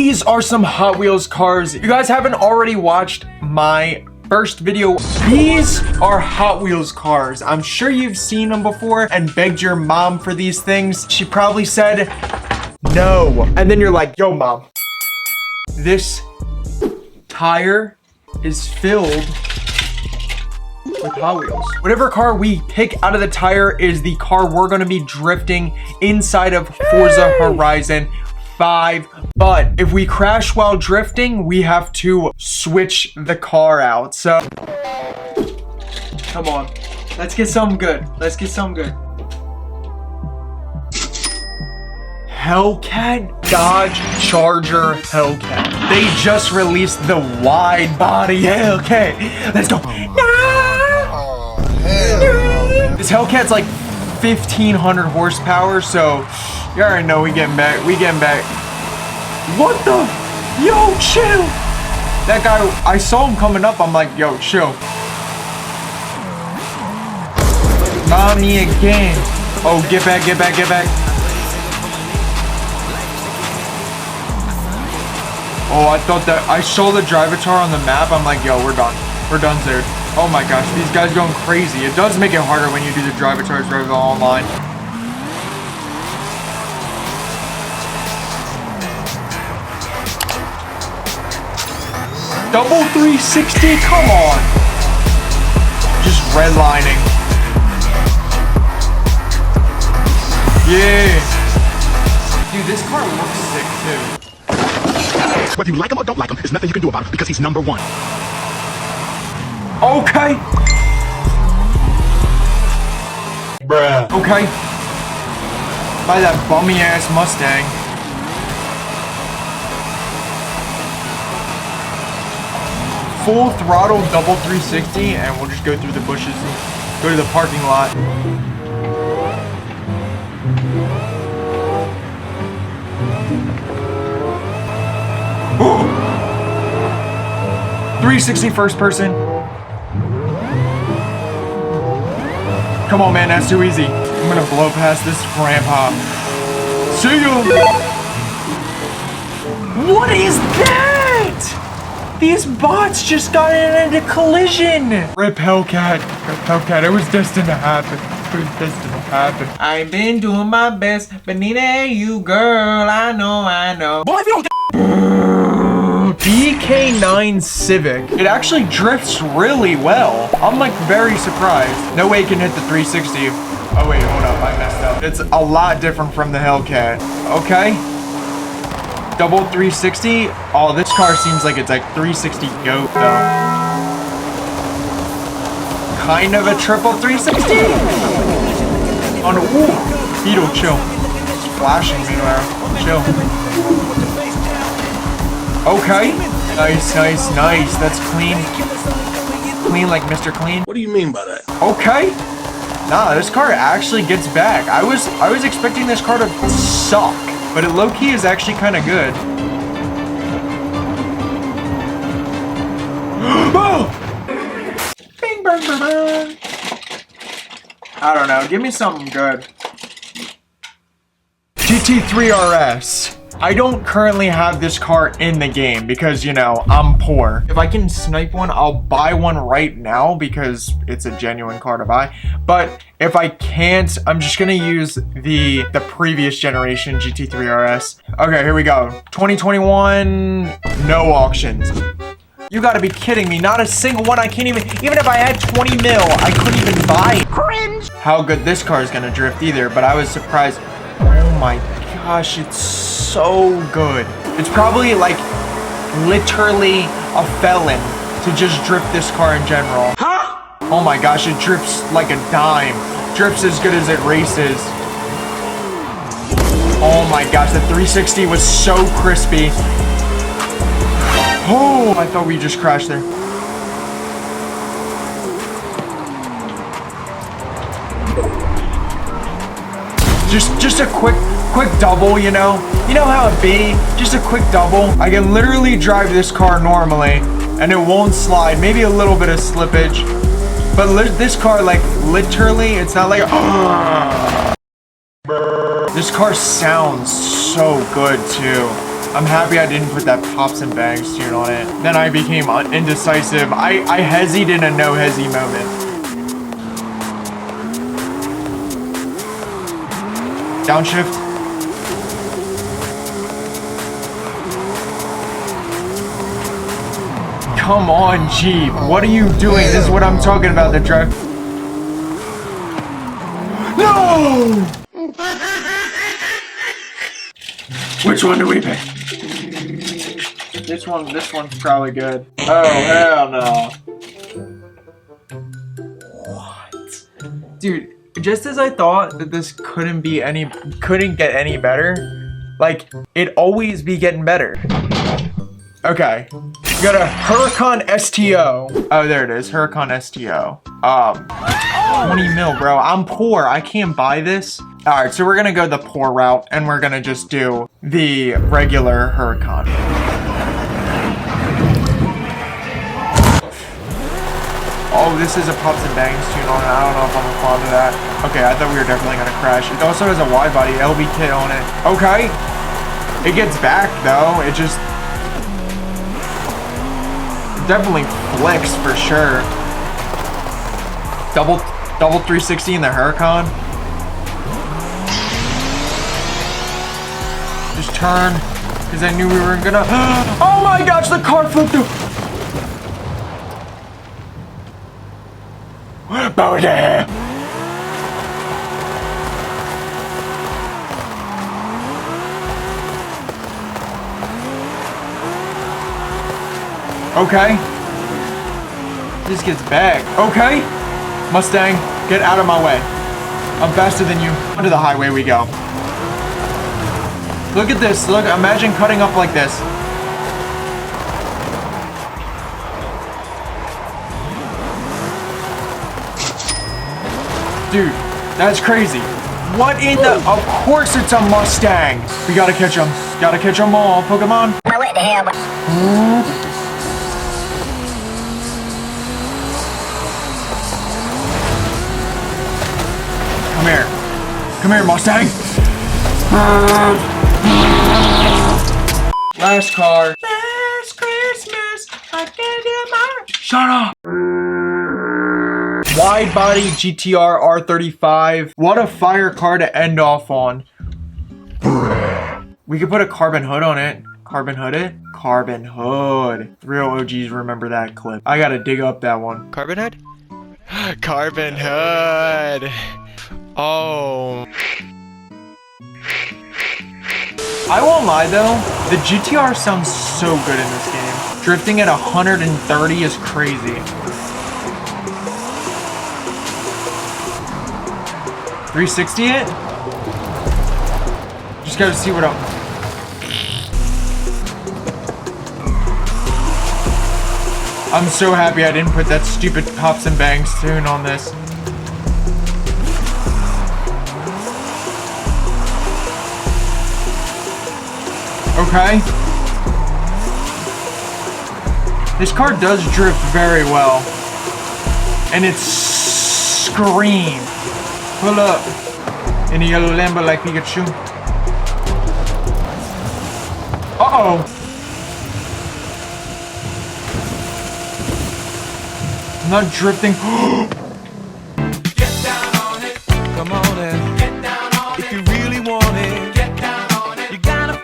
These are some Hot Wheels cars. If you guys haven't already watched my first video, these are Hot Wheels cars. I'm sure you've seen them before and begged your mom for these things. She probably said no. And then you're like, yo mom, this tire is filled with Hot Wheels. Whatever car we pick out of the tire is the car we're gonna be drifting inside of Forza Horizon 5. But if we crash while drifting, we have to switch the car out. So come on, let's get something good. Let's get something good. Hellcat Dodge Charger Hellcat. They just released the wide body Hellcat. Let's go. This Hellcat's like 1,500 horsepower, so you already know we getting back. We getting back. What the? Yo, chill. That guy, I saw him coming up. I'm like, yo, chill. Mommy again. Oh, get back, get back, get back. Oh, I thought that I saw the drivatar on the map. I'm like, yo, we're done. We're done, dude. Oh my gosh, these guys going crazy. It does make it harder when you do the drivatars rather than online. Double 360, come on. Just redlining. Yeah. Dude, this car looks sick too. Whether you like him or don't like him, there's nothing you can do about it because he's number one. Okay. Bruh. Okay. Buy that bummy ass Mustang. Full throttle double 360 and we'll just go through the bushes and go to the parking lot. Ooh. 360 first person. Come on, man, that's too easy. I'm gonna blow past this grandpa. See you! What is that? These bots just got into collision. Rip Hellcat. Rip Hellcat. It was destined to happen. It was destined to happen. I've been doing my best, but neither you, girl. I know. Boy, if you don't BK9 Civic. It actually drifts really well. I'm like very surprised. No way it can hit the 360. Oh wait, hold up, I messed up. It's a lot different from the Hellcat. Okay. Double 360. Oh, this car seems like it's like 360 GOAT though. Kind of a triple 360. Oh no, ooh. Beetle, chill. It's flashing me there. Chill. Okay. Nice. That's clean. Clean like Mr. Clean. What do you mean by that? Okay. Nah, this car actually gets back. I was expecting this car to suck, but it low-key is actually kind of good. Oh! Bing, bang, bang, bang. I don't know. Give me something good. GT3 RS. I don't currently have this car in the game because, you know, I'm poor. If I can snipe one, I'll buy one right now because it's a genuine car to buy. But if I can't, I'm just gonna use the previous generation GT3 RS. Okay, here we go. 2021, no auctions. You gotta be kidding me. Not a single one. I can't even if I had 20 mil, I couldn't even buy. Cringe. How good this car is gonna drift either, but I was surprised. Oh my gosh, it's so good. It's probably like literally a felon to just drift this car in general. Huh? Oh my gosh, it drifts like a dime. Drifts as good as it races. Oh my gosh, the 360 was so crispy. Oh, I thought we just crashed there. Just a quick double, you know? You know how it be? Just a quick double. I can literally drive this car normally and it won't slide. Maybe a little bit of slippage. But this car, like, literally, it's not like, This car sounds so good, too. I'm happy I didn't put that pops and bangs tune on it. Then I became indecisive. I hesied in a no hezzy moment. Downshift. Come on, Jeep. What are you doing? This is what I'm talking about, the drive. No! Which one do we pick? This one's probably good. Oh, hell no. What? Dude, just as I thought that this couldn't get any better, like, it'd always be getting better. Okay. We got a Huracan STO. Oh, there it is. Huracan STO. 20 mil, bro. I'm poor. I can't buy this. Alright, so we're gonna go the poor route, and we're gonna just do the regular Huracan. Oh, this is a pops and bangs tune on it. I don't know if I'm fond of that. Okay, I thought we were definitely gonna crash. It also has a wide body LB kit on it. Okay. It gets back, though. It just... definitely flicks for sure. Double 360 in the Huracan. Just turn, because I knew we were gonna. Oh my gosh, the car flipped through. Bowdy. Okay. This gets back. Okay. Mustang, get out of my way. I'm faster than you. Onto the highway we go. Look at this. Look, imagine cutting up like this. Dude, that's crazy. What in the... Of course it's a Mustang. We gotta catch them. Gotta catch them all, Pokemon. What the hell? Come here. Come here, Mustang. Last car. Last Christmas, I gave you my... Shut up. Wide body GTR R35. What a fire car to end off on. We could put a carbon hood on it. Carbon hood it? Carbon hood. Real OGs remember that clip. I gotta dig up that one. Carbon hood? Carbon hood. Oh. I won't lie though, the GTR sounds so good in this game. Drifting at 130 is crazy. 360 it? Just gotta see what I'm so happy I didn't put that stupid pops and bangs tune on this. Okay. This car does drift very well. And it's scream. Pull up in a yellow Lambo like Pikachu. Uh-oh. I'm not drifting.